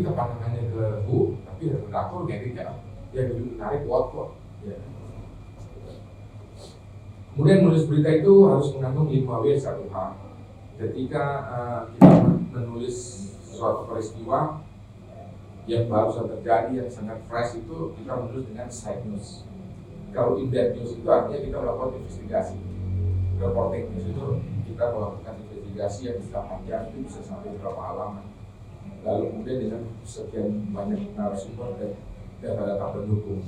kita pandangannya ke Bu, tapi redaktor ngeditnya yang lebih menarik kok. Ya. Kemudian menulis berita itu harus mengandung 5W 1H. Ketika kita menulis suatu peristiwa yang baru saja terjadi, yang sangat fresh, itu kita menulis dengan side news. Kalau in-depth news itu artinya kita melakukan investigasi. Reporting news itu kita melakukan investigasi yang bisa panjang, itu bisa sampai beberapa halaman. Lalu kemudian dengan sekian banyak narasumber dan data-data pendukung.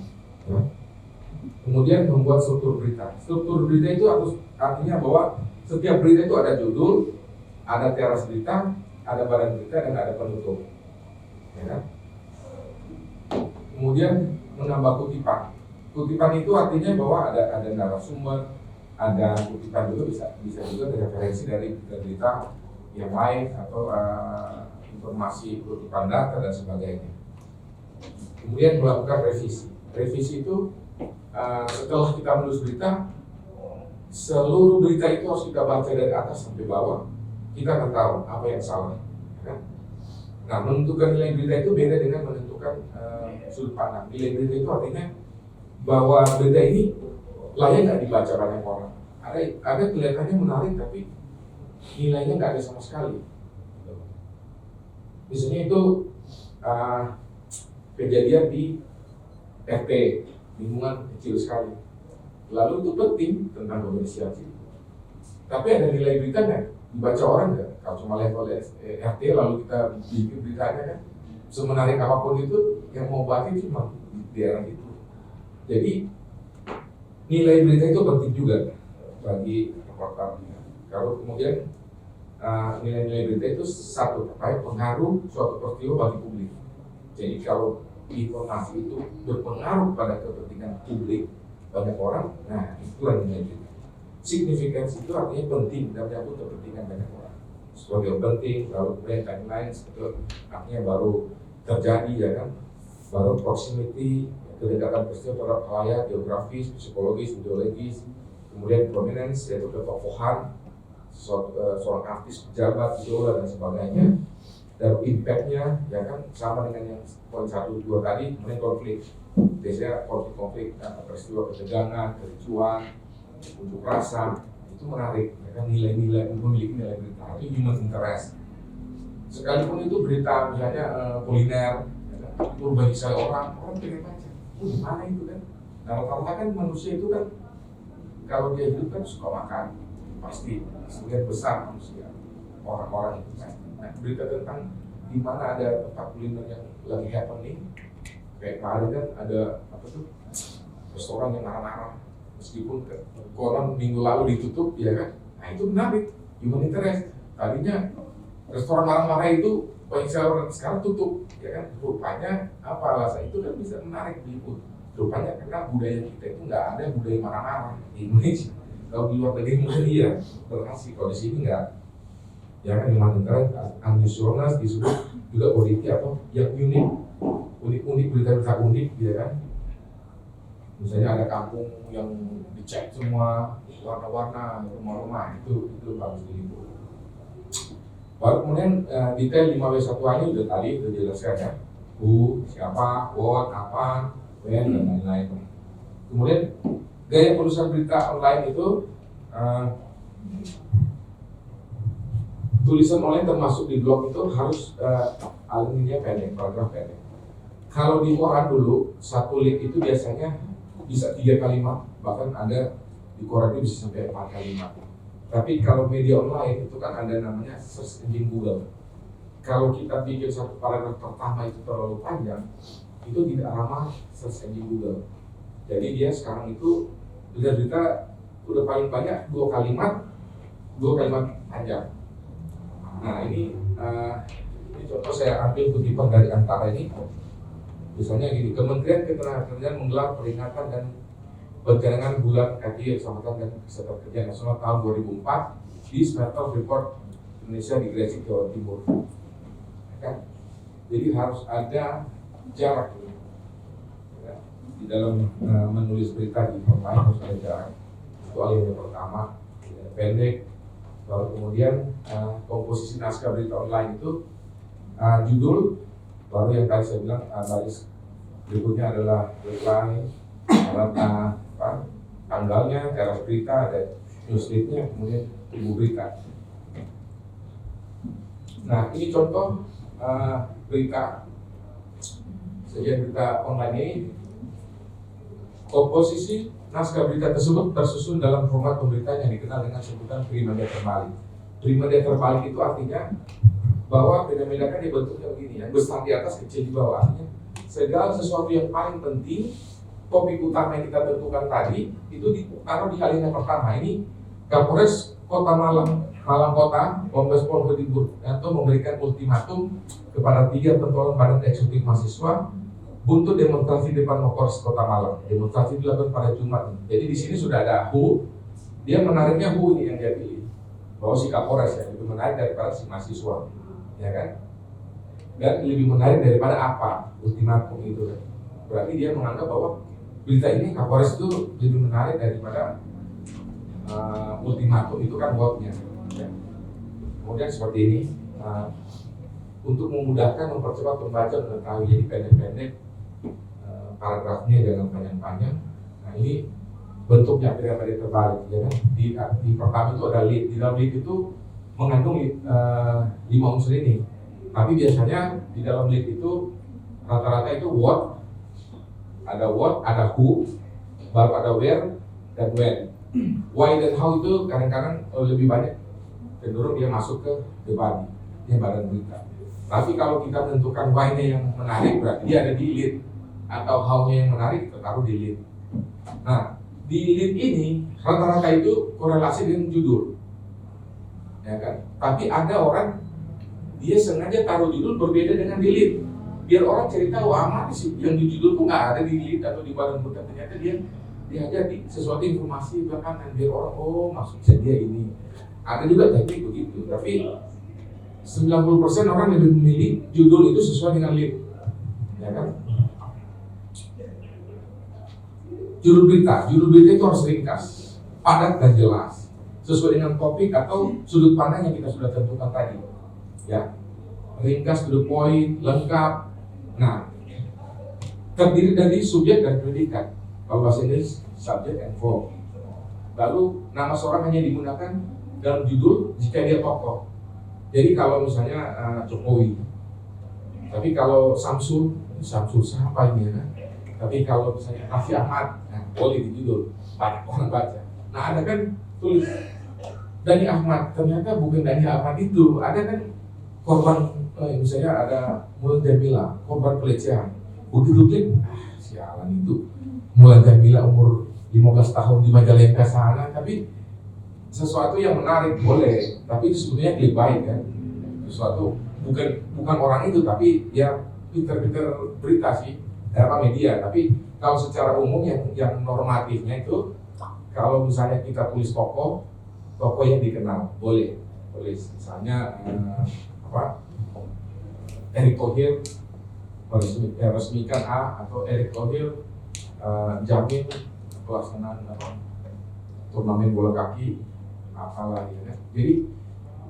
Kemudian membuat struktur berita. Struktur berita itu artinya bahwa setiap berita itu ada judul, ada teras berita, ada badan berita, dan ada penutup. Ya kan? Kemudian menambah kutipan. Kutipan itu artinya bahwa ada narasumber, ada kutipan juga bisa juga referensi dari berita yang lain atau informasi kutipan data dan sebagainya. Kemudian melakukan revisi. Revisi itu setelah kita menulis berita, seluruh berita itu harus kita baca dari atas sampai bawah. Kita akan tahu apa yang salah. Kan? Nah, menentukan nilai berita itu beda dengan menentukan sudut pandang. Nilai berita itu artinya bahwa berita ini layak nggak dibaca banyak orang. Ada kelihatannya menarik tapi nilainya nggak ada sama sekali. Misalnya itu kejadian di RT, lingkungan kecil sekali. Lalu itu penting tentang kebersihan situ. Tapi ada nilai berita nggak? Dibaca orang nggak? Kalau cuma level RT lalu kita bikin beritanya kan, semenarik apapun itu yang mau baca cuma di daerah itu. Jadi nilai berita itu penting juga bagi reporter. Kalau kemudian nilai-nilai berita itu satu terkait pengaruh suatu peristiwa bagi publik. Jadi kalau informasi itu berpengaruh pada kepentingan publik banyak orang, nah itulah nilai berita. Signifikansi itu artinya penting dan menyangkut kepentingan banyak orang. Sebagai penting, lalu kemudian timeline itu artinya baru terjadi ya kan, baru proximity, kedekatan peristiwa terhadap halayak, geografis, psikologis, ideologis, kemudian prominence yaitu ketokohan seorang artis, pejabat, idola dan sebagainya, dan impactnya ya kan sama dengan yang poin 1, 2 tadi. Kemudian konflik, biasanya konflik peristiwa ketegangan, kericuan, unjuk rasa, itu menarik ya kan, nilai-nilai memiliki nilai berita itu human interest. Sekalipun itu berita misalnya kuliner, ya kan, itu bagi saya orang pengen baca, gimana itu kan. Nah rata-rata kan manusia itu kan kalau dia hidup kan suka makan, pasti sebagian besar manusia orang-orang itu kan. Nah, berita tentang di mana ada tempat kuliner yang lagi happening, kayak kemarin kan ada apa tuh restoran yang marah-marah meskipun konon minggu lalu ditutup ya kan. Nah itu menarik, human interest. Tadinya restoran marah-marah itu banyak sekarang tutup ya kan. Rupanya apa alasan itu kan bisa menarik diliput. Rupanya karena budaya kita itu nggak ada budaya marah-marah di Indonesia. Kalau di luar negeri mungkin iya berhasil, kalau di sini nggak. Ya kan human interest, unusualness disebut juga politik atau yang unik, berita-berita unik ya kan. Misalnya ada kampung yang dicek semua warna-warna rumah-rumah, itu bagus diliput. Baru kemudian detail 5W1A ini udah dijelaskan ya. Who, siapa, what, apa, when, dan lain-lain. Kemudian gaya penulisan berita online itu tulisan online termasuk di blog itu harus alinea pendek, paragraf pendek. Kalau di koran dulu satu link itu biasanya bisa 3 kalimat, bahkan ada di koran itu bisa sampai 4 kalimat. Tapi kalau media online itu kan ada namanya search engine Google. Kalau kita bikin satu paragraf pertama itu terlalu panjang, itu tidak ramah search engine Google. Jadi dia sekarang itu berita udah paling banyak 2 kalimat panjang. Nah ini contoh saya ambil kutipan dari antara ini. Misalnya gini, Kementerian Ketenagakerjaan menggelar peringatan dan pencarian bulan kaki Keselamatan dan Kesehatan Kerja Nasional tahun 2004 di Smelter Freeport Indonesia di Gresik, Jawa Timur. Ya, jadi harus ada jarak ya, di dalam menulis berita di online harus ada jarak. Itu yang pertama, ya, pendek. Lalu kemudian komposisi naskah berita online itu judul, Baru yang tadi saya bilang baris berikutnya adalah reply, tanggalnya, teras berita, ada newsletter, kemudian ibu berita. Nah, ini contoh berita, sajian berita online ini. Komposisi naskah berita tersebut tersusun dalam format pemberitaan yang dikenal dengan sebutan primedia terbalik. Primedia terbalik itu artinya bahwa primedia kan dibentuknya begini, yang besar di atas, kecil di bawah. Artinya segala sesuatu yang paling penting, topik utama yang kita tentukan tadi itu ditaruh di hal yang pertama. Ini Kapolres Kota Malang Kota, Kombes Pol Hedi Wuryanto memberikan ultimatum kepada 3 pentolan badan eksekutif mahasiswa untuk demonstrasi depan Mapolres Kota Malang. Demonstrasi dilakukan pada Jumat. Jadi di sini sudah ada HU, dia menariknya HU ini yang dia pilih, bahwa si Kapolres ya lebih menarik daripada si mahasiswa, ya kan? Dan lebih menarik daripada apa ultimatum itu kan? Berarti dia menganggap bahwa berita ini Kapolres itu lebih menarik daripada ultimatum itu kan wordnya. Ya. Kemudian seperti ini, untuk memudahkan mempercepat pembaca mengetahui, jadi pendek-pendek, paragrafnya jangan panjang-panjang. Nah ini bentuknya piramida terbalik, ya kan? Di pertama itu ada lead, di dalam lead itu mengandung 5 unsur ini. Tapi biasanya di dalam lead itu rata-rata itu what, ada who, baru ada where dan when. Why dan how itu kadang-kadang lebih banyak cenderung dia masuk ke the body, dia badan berita. Tapi kalau kita menentukan why-nya yang menarik, berarti dia ada di lead, atau how-nya yang menarik tertaruh di lead. Nah, di lead ini rata-rata itu korelasi dengan judul, ya kan? Tapi ada orang dia sengaja taruh judul berbeda dengan di lead, biar orang cerita wah amat sih yang di judul tuh nggak ada di lead atau di badan berita, ternyata dia jadi sesuatu informasi belakangan, biar orang oh maksudnya dia ini. Ada juga teknik begitu, tapi 90% orang lebih memilih judul itu sesuai dengan lead, ya kan? Judul berita itu harus ringkas, padat dan jelas, sesuai dengan topik atau sudut pandang yang kita sudah tentukan tadi, ya. Ringkas, to the point, lengkap. Nah, terdiri dari subjek dan predikat. Kalau bahasa Inggris, subject and verb. Lalu nama seorang hanya digunakan dalam judul jika dia tokoh. Jadi kalau misalnya Jokowi, tapi kalau Samsul siapa ini ya? Tapi kalau misalnya Raffi Ahmad, nah, boleh di judul, banyak orang baca. Nah ada kan tulis Dhani Ahmad, ternyata bukan Dhani Ahmad itu, ada kan korban, misalnya ada Mulan Jamila, korban pelecehan. Begitu klik, sialan itu Mulan Jamila umur 15 tahun di Majalengka sana, tapi sesuatu yang menarik boleh, tapi itu sebetulnya clickbait kan, sesuatu bukan orang itu, tapi ya pinter-pinter berita sih, media. Tapi kalau secara umum yang normatifnya itu, kalau misalnya kita tulis tokoh yang dikenal boleh, misalnya Erick Thohir resmikan A, atau Erick Thohir jamin pelaksanaan turnamen bola kaki apalah ya kan. Jadi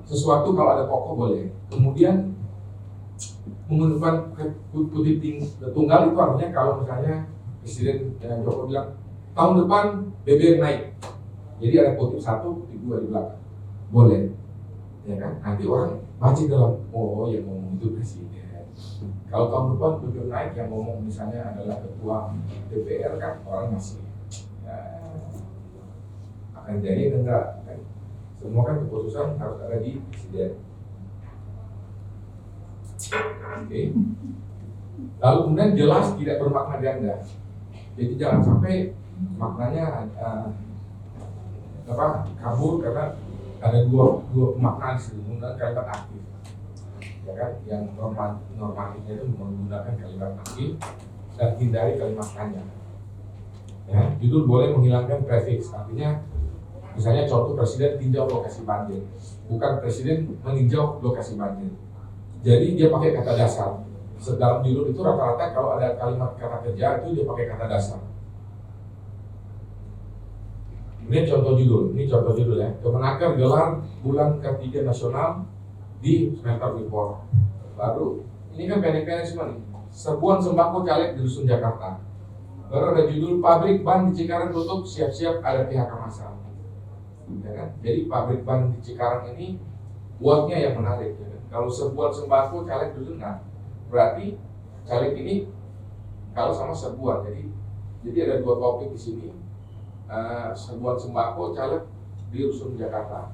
sesuatu kalau ada tokoh boleh. Kemudian menggunakan kutip tunggal itu artinya kalau misalnya Presiden Jokowi bilang tahun depan BBM naik, jadi ada kutip 1, kutip 2 di belakang, boleh, ya kan? Nanti orang baca dalam, oh yang ngomong itu Presiden. Kalau tahun depan BBM naik, yang ngomong misalnya adalah ketua DPR kan, orang masih akan jadi atau enggak kan? Semua kan keputusan harus ada di Presiden. Oke. Lalu kemudian jelas tidak bermakna ganda. Jadi jangan sampai maknanya kabur karena ada dua makna menggunakan kalimat aktif, ya kan? Yang normatifnya itu menggunakan kalimat aktif dan hindari kalimat tanya. Ya, judul boleh menghilangkan prefix, artinya misalnya contoh Presiden tinjau lokasi banjir, bukan Presiden meninjau lokasi banjir. Jadi dia pakai kata dasar. Dalam judul itu rata-rata kalau ada kalimat kata kerja itu dia pakai kata dasar. Ini contoh judul ya. Kemenaker gelar bulan ketiga nasional di semester report. Baru Ini kan pendek-pendek semua nih. Serbuan sembako caleg di Dusun Jakarta. Baru ada judul pabrik ban di Cikarang tutup, siap-siap ada PHK massal. Ya kan? Jadi pabrik ban di Cikarang ini buatnya yang menarik. Ya kan? Kalau serbuan sembako caleg dulu, nah berarti caleg ini kalau sama serbuan. Jadi ada dua topik di sini. Serbuan sembako caleg di Dusun Jakarta.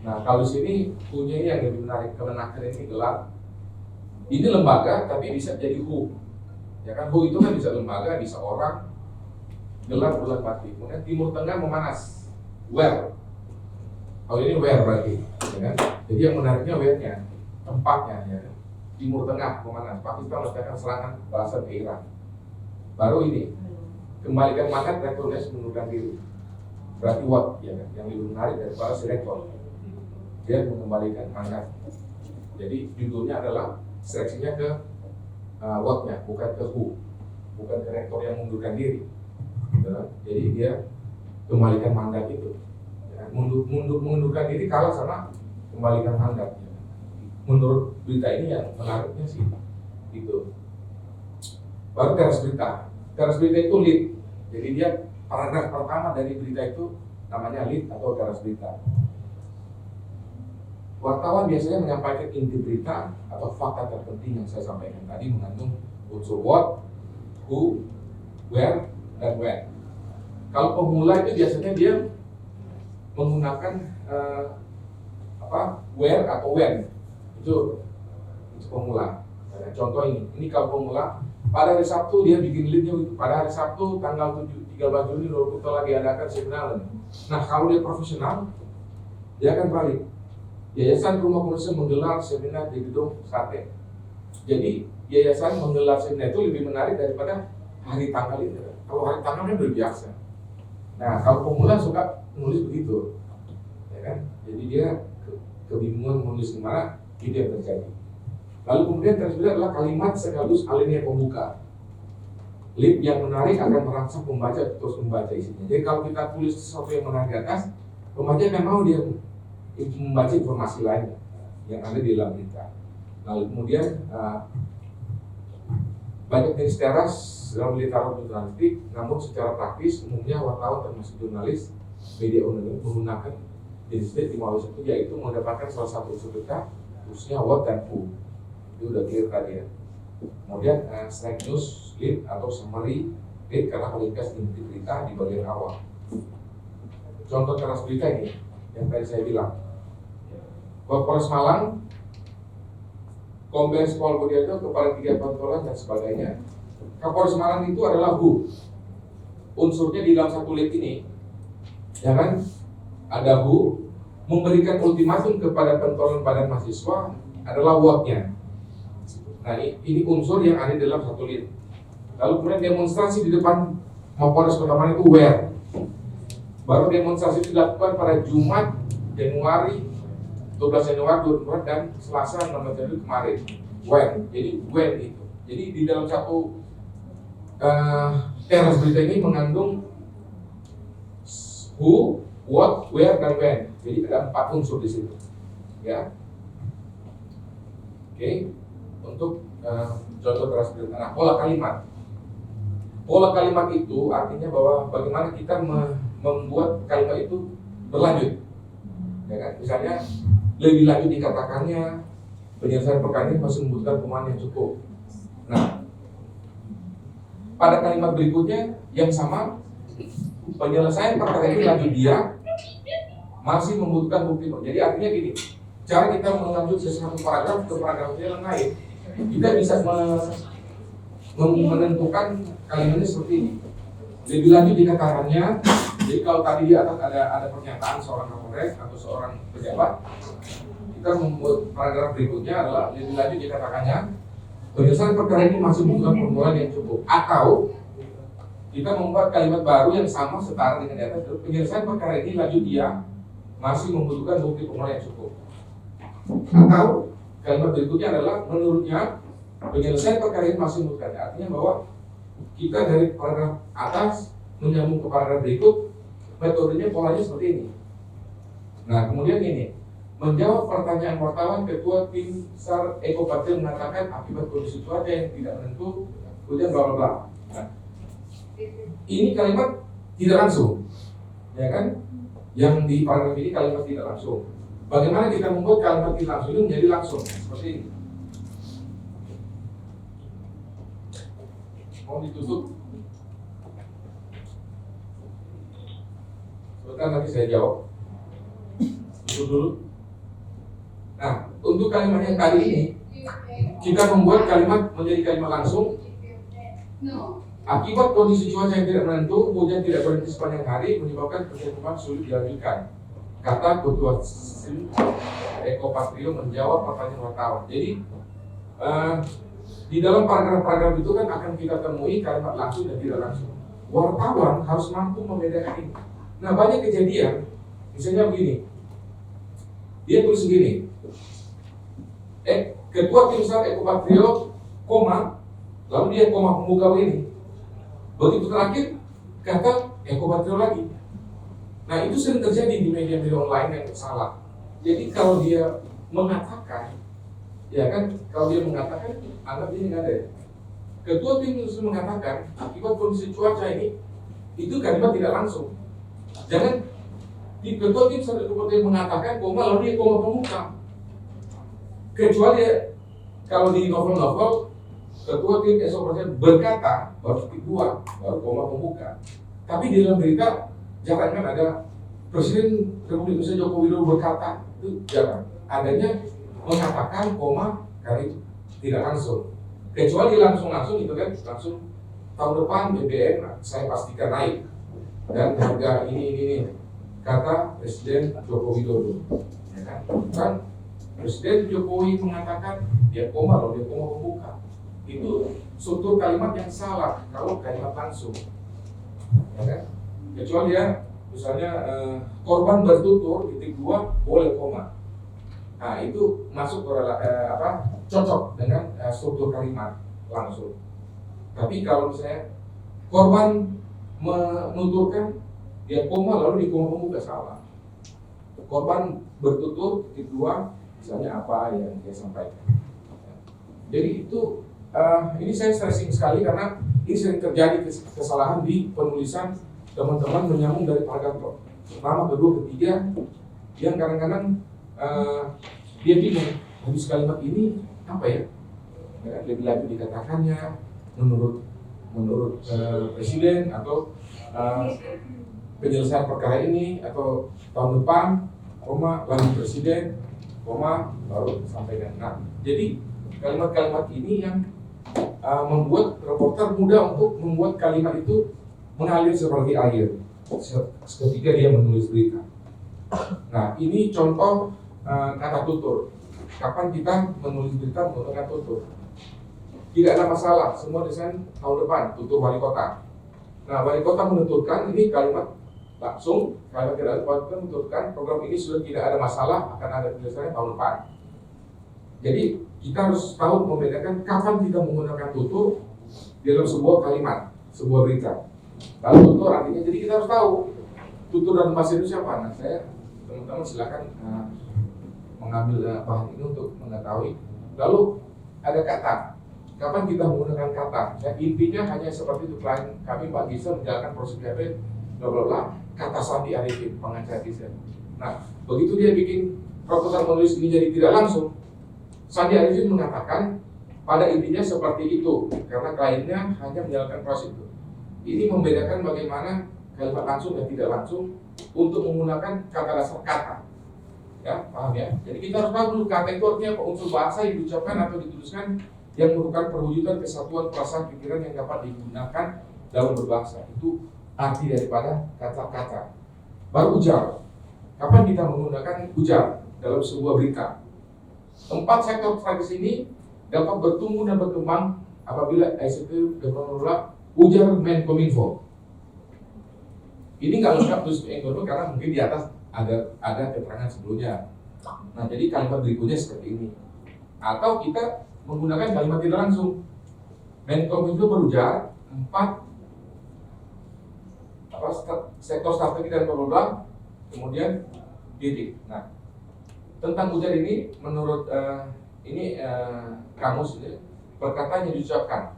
Nah kalau sini punya yang lebih menarik, Kemenaker ini gelar. Ini lembaga tapi bisa jadi HU. Ya kan, HU itu kan bisa lembaga, bisa orang, gelar bulan mati. Kemudian Timur Tengah memanas, where. Kalau ini where berarti, ya kan? Jadi yang menariknya where-nya, tempatnya, ya kan? Timur Tengah memanas, Pakistan melakukan serangan balasan ke Iran. Baru ini, kembalikan mandat, Rektornya mengundurkan diri. Berarti what, ya kan? Yang lebih menarik daripada si rektor, dia mengembalikan mandat. Jadi judulnya adalah seleksinya ke what-nya, bukan ke who, bukan ke rektor yang mengundurkan diri. Ya, jadi dia kembalikan mandat itu. Ya, mengundurkan diri kalah sama kembalikan mandat. Ya. Menurut berita ini yang menariknya sih itu. Baru teras berita. Teras berita itu lead. Jadi dia paragraf pertama dari berita itu namanya lead atau teras berita. Wartawan biasanya menyampaikan inti berita atau fakta terpenting yang saya sampaikan tadi mengandung unsur what, who, where, dan when. Kalau pemula itu biasanya dia menggunakan where atau when. Itu pemula. Contoh ini kalau pemula pada hari Sabtu dia bikin leadnya pada hari Sabtu tanggal 13 Juni 2020 telah diadakan seminar. Nah kalau dia profesional dia akan balik. Yayasan Rumah Kemanusiaan menggelar seminar di gedung Sate. Jadi yayasan menggelar seminar itu lebih menarik daripada hari tanggal itu. Kalau hari tanggal kan udah biasa. Nah kalau pemula suka nulis begitu, ya kan? Jadi dia kebingungan menulis gimana, itu yang terjadi. Lalu kemudian terjadi adalah kalimat sekaligus alinea pembuka. Lead yang menarik akan merangsang pembaca terus membaca isinya. Jadi kalau kita tulis sesuatu yang menarik di atas, pembaca akan mau dia membaca informasi lain yang ada di dalam berita. Lalu kemudian banyak jenis teras dalam literatur jurnalistik, namun secara praktis umumnya wartawan termasuk jurnalis media online menggunakan jenis lima W1 yaitu mendapatkan salah satu unsur berita khususnya what dan who. Itu udah clear tadi ya. Kemudian snack news lead atau summary lead karena meringkas inti berita di bagian awal. Contoh teras berita ini yang tadi saya bilang. Polres Malang, Kombes Pol Budiarto kepada 3 pentolan dan sebagainya. Kapolres Malang itu adalah who. Unsurnya di dalam satu lead ini, ya kan? Ada who, memberikan ultimatum kepada pentolan badan mahasiswa adalah what-nya. Nah ini unsur yang ada di dalam satu lead. Lalu kemudian demonstrasi di depan Mapolres Kota Malang itu where. Baru demonstrasi itu dilakukan pada Jumat Januari 12 Januari 2024 dan Selasa 6 Januari kemarin. When, jadi when itu. Jadi di dalam satu teras berita ini mengandung who, what, where, dan when. Jadi ada 4 unsur di situ. Ya. Oke. Untuk contoh teras berita. Nah, pola kalimat. Pola kalimat itu artinya bahwa bagaimana kita membuat kalimat itu berlanjut. Ya kan? Misalnya lebih lanjut dikatakannya penyelesaian perkara ini masih membutuhkan pemahaman yang cukup. Nah, pada kalimat berikutnya yang sama penyelesaian perkara ini lanjut dia masih membutuhkan bukti. Jadi artinya gini, cara kita melanjut sesuatu paragraf ke paragraf yang lain, kita bisa menentukan kalimatnya seperti ini. Lebih lanjut dikatakannya. Jadi kalau tadi di atas ada pernyataan seorang Kapolres atau seorang pejabat, kita membuat paragraf berikutnya adalah lebih lanjut dikatakannya penyelesaian perkara ini masih membutuhkan permohonan yang cukup. Atau kita membuat kalimat baru yang sama setara dengan di atas, penyelesaian perkara ini lanjut dia masih membutuhkan bukti permohonan yang cukup. Atau kalimat berikutnya adalah menurutnya penyelesaian perkara ini masih membutuhkan. Artinya bahwa kita dari paragraf atas menyambung ke paragraf berikut, metodenya polanya seperti ini. Nah kemudian ini, Menjawab pertanyaan wartawan, Ketua Tim SAR Eko Patrio mengatakan akibat kondisi cuaca yang tidak menentu, hujan bla bla bla. Nah, ini kalimat tidak langsung, ya kan? Yang di paragraf ini kalimat tidak langsung. Bagaimana kita membuat kalimat tidak langsung ini menjadi langsung? Seperti ini. Mau ditutup? Sebentar nanti saya jawab. Tutup dulu. Nah, untuk kalimat yang tadi ini, kita membuat kalimat menjadi kalimat langsung. Akibat kondisi cuaca yang tidak menentu, hujan tidak berhenti sepanjang hari menyebabkan penerbangan sulit dilanjutkan. Kata Ketua Eko Patrio menjawab pertanyaan wartawan. Jadi di dalam paragraf-paragraf itu kan akan kita temui kalimat langsung dan tidak langsung. Wartawan harus mampu membedakan ini. Nah, banyak kejadian, misalnya begini. Dia tulis begini. Ketua Tim SAR Eko Patrio, koma, lalu dia koma pembuka ini. Begitu terakhir kata Eko Patrio lagi. Nah, itu sering terjadi di media-media online yang salah. Jadi kalau dia mengatakan, ya kan, kalau dia mengatakan, anggap ini nggak ada. Ketua Tim SAR mengatakan akibat kondisi cuaca ini, itu kalimat tidak langsung. Jangan di Ketua Tim SAR Eko Patrio mengatakan koma lalu dia koma pembuka. Kecuali kalau di novel-novel Ketua Tim SAR berkata baru titik dua, baru koma pembuka. Tapi di dalam berita jangan ada Presiden Republik Indonesia Joko Widodo berkata, itu jangan. Adanya mengatakan koma karena itu tidak langsung. Kecuali langsung itu kan langsung tahun depan BBM saya pastikan naik dan harga ini kata Presiden Joko Widodo. Ya kan Presiden Jokowi mengatakan dia koma loh, dia koma pembuka. Itu struktur kalimat yang salah kalau kalimat langsung, ya kan? Kecuali ya, misalnya korban bertutur titik dua boleh koma. Nah itu masuk cocok dengan struktur kalimat langsung. Tapi kalau misalnya korban menuturkan dia koma lalu di koma pembuka, salah. Korban bertutur titik dua, misalnya apa yang dia sampaikan. Jadi itu ini saya stressing sekali karena ini sering terjadi kesalahan di penulisan teman-teman menyambung dari paragraf pertama, kedua, ketiga, yang kadang-kadang dia bingung habis kalimat ini apa ya, lebih lanjut dikatakannya menurut presiden atau penyelesaian perkara ini atau tahun depan, koma lanjut presiden, koma baru sampaikan. Nah, jadi kalimat-kalimat ini yang membuat reporter mudah untuk membuat kalimat itu mengalir seperti air ketika dia menulis berita. Nah, ini contoh kata tutur. Kapan kita menulis berita menggunakan tutur? Tidak ada masalah, semua desain tahun depan, tutur wali kota. Nah, wali kota menuturkan ini kalimat langsung, kalimat tidak ada menuturkan program ini sudah tidak ada masalah, akan ada penyelesaian tahun depan. Jadi kita harus tahu membedakan kapan kita menggunakan tutur dalam sebuah kalimat, sebuah berita. Lalu tutur artinya, jadi kita harus tahu tutur dalam bahasa Indonesia apa. Nah, saya teman-teman silakan mengambil bahan ini untuk mengetahui. Lalu ada kata, kapan kita menggunakan kata? Ya, intinya hanya seperti itu. Klien kami Pak Gisa menjalankan proses PHP, bla bla bla. Kata Sandi Arifin, pengacara Gisa. Nah, begitu dia bikin proposal menulis ini jadi tidak langsung, Sandi Arifin mengatakan pada intinya seperti itu karena kliennya hanya menjalankan proses itu. Ini membedakan bagaimana kalimat langsung dan tidak langsung untuk menggunakan kata dasar kata. Ya, paham ya? Jadi kita harus tahu dulu kata itu artinya apa, unsur bahasa yang diucapkan atau dituliskan yang merupakan perwujudan kesatuan perasaan pikiran yang dapat digunakan dalam berbahasa. Itu arti daripada kata-kata. Baru ujar. Kapan kita menggunakan ujar dalam sebuah berita? 4 sektor strategis ini dapat bertumbuh dan berkembang apabila ICT dapat ujar Menkominfo. Ini nggak lengkap terus ekonomi karena mungkin di atas ada keterangan sebelumnya. Nah, jadi kalimat berikutnya seperti ini. Atau kita menggunakan kalimat tidak langsung. Menkominfo berujar 4 sektor strategi dan bla kemudian titik. Nah, tentang ujar ini menurut kamus ini perkataan yang diucapkan.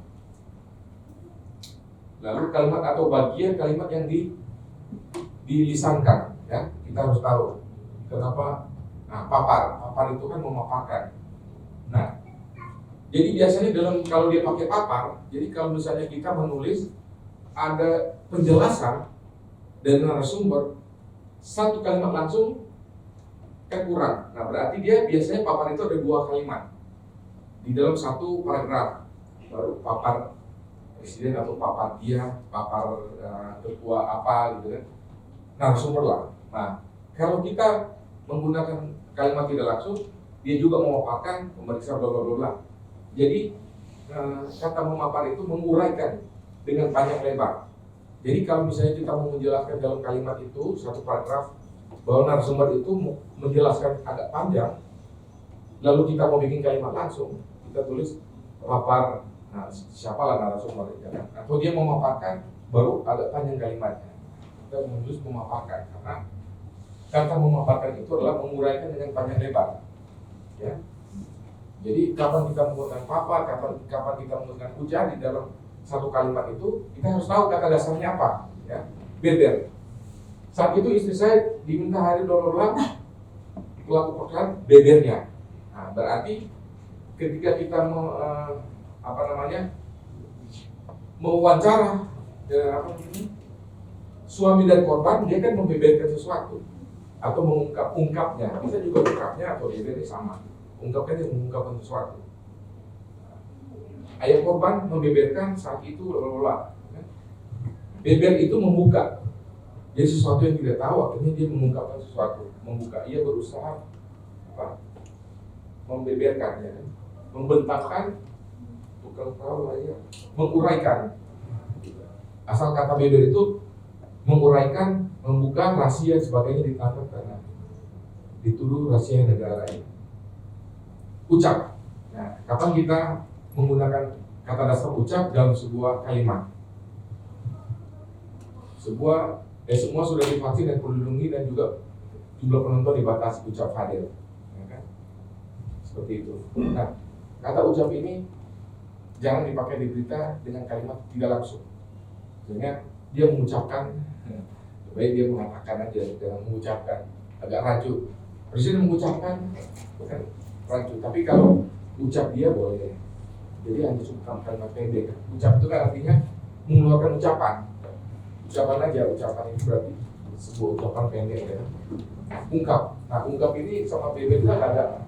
Lalu kalimat atau bagian kalimat yang dilisankan, ya kita harus tahu kenapa. Nah, papar itu kan memaparkan. Nah, jadi biasanya kalau dia pakai papar, jadi kalau misalnya kita menulis ada penjelasan dari narasumber, satu kalimat langsung kan kurang. Nah, berarti dia biasanya papar itu ada 2 kalimat di dalam satu paragraf. Baru papar presiden atau papar dia, papar ketua apa gitu kan, narasumber lah. Nah, kalau kita menggunakan kalimat tidak langsung, dia juga memaparkan, memeriksa bla bla bla. Jadi kata memapar itu menguraikan dengan panjang lebar. Jadi kalau misalnya kita mau menjelaskan dalam kalimat itu satu paragraf bahwa narasumber itu menjelaskan agak panjang, lalu kita mau bikin kalimat langsung, kita tulis papar. Nah, siapalah narasumber ya kan? Atau dia memaparkan baru agak panjang kalimatnya. Kita menulis memaparkan karena kata memaparkan itu adalah menguraikan dengan panjang lebar. Ya. Jadi kapan kita menggunakan papar, kapan kita menggunakan ujar di dalam satu kalimat itu, kita harus tahu kata dasarnya apa. Ya. Beber. Saat itu istri saya diminta hari dolar pelaku perkara bebernya. Nah, berarti ketika kita mewawancara suami dan korban, dia kan membeberkan sesuatu atau mengungkapnya, bisa juga ungkapnya atau bebernya sama. Ungkapkan dia mengungkapkan sesuatu. Ayah korban membeberkan saat itu beber itu membuka. Jadi sesuatu yang tidak tahu, akhirnya dia mengungkapkan sesuatu, membuka. Ia berusaha membeberkan, ya, membentangkan, bukan tahu lah ya, menguraikan. Asal kata beber itu menguraikan, membuka rahasia sebagainya ditangkap karena dituduh rahasia negara ini. Ucap. Nah, kapan kita menggunakan kata dasar ucap dalam sebuah kalimat? Semua sudah divaksin dan terlindungi dan juga jumlah penonton dibatasi, ucap hadir, ya kan? Seperti itu. Nah, kata ucap ini jangan dipakai di berita dengan kalimat tidak langsung. Sehingga dia mengucapkan, baik dia mengatakan aja, jangan mengucapkan, agak rancu. Presiden mengucapkan, bukan rancu. Tapi kalau ucap dia boleh. Jadi hanya cukup kalimat pendek. Ucap itu kan artinya mengeluarkan ucapan. Ucapan aja, ucapan itu berarti sebuah ucapan pendek ya. Ungkap. Nah, ungkap ini sama BB itu agak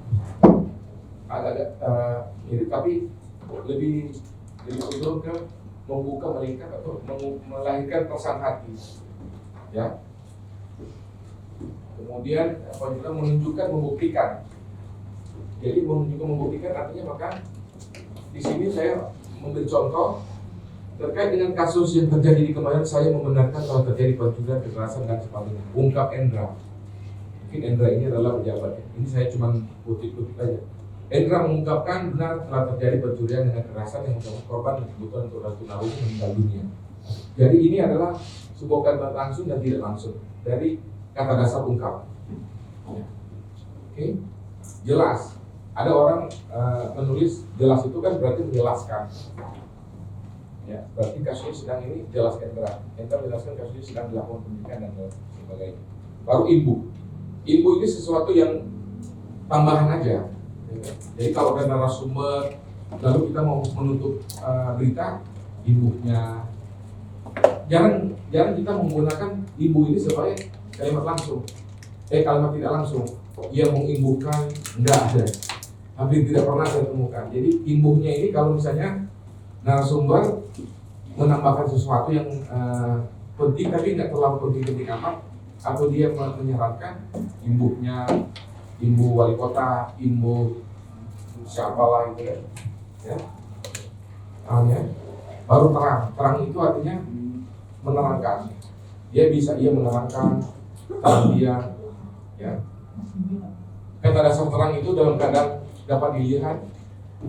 mirip, tapi lebih cenderung ke membuka, melingkar atau melahirkan perasaan hati. Ya. Kemudian juga menunjukkan, membuktikan. Jadi menunjukkan, membuktikan artinya maka di sini saya memberi contoh terkait dengan kasus yang terjadi di kemarin. Saya membenarkan kalau terjadi pencurian, kekerasan dan sebagainya. Ungkap Endra. Mungkin Endra ini adalah pejabat. Ini saya cuma kutip-kutip aja. Endra mengungkapkan benar telah terjadi pencurian dengan kekerasan yang membuat korban dan kebutuhan untuk tunarungu meninggal dunia. Jadi ini adalah sebuah kalimat langsung dan tidak langsung dari kata dasar ungkap. Oke, jelas. Ada orang menulis jelas itu kan berarti menjelaskan. Ya, berarti kasusnya sedang ini jelas Endra menjelaskan kasusnya sedang dilakukan penyidikan dan sebagainya. Baru imbu ini sesuatu yang tambahan aja. Jadi kalau ada narasumber lalu kita mau menutup berita, imbuhnya jangan kita menggunakan imbu ini sebagai kalimat langsung, kalimat tidak langsung. Ia mengimbuhkan, enggak ada, hampir tidak pernah saya temukan. Jadi imbuhnya ini kalau misalnya narasumber menambahkan sesuatu yang penting tapi nggak terlalu penting amat, atau dia menyarankan imbuhnya, imbu wali kota, imbu siapalah itu ya, baru terang itu artinya menerangkan. Ia menerangkan terang dia, ya. Kata dasar terang itu dalam keadaan dapat dilihat,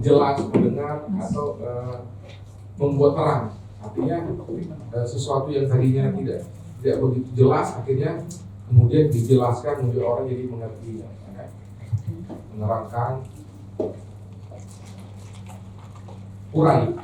jelas, mendengar atau membuat terang. Artinya sesuatu yang tadinya tidak begitu jelas akhirnya kemudian dijelaskan, kemudian orang jadi mengerti. menerapkan kurangi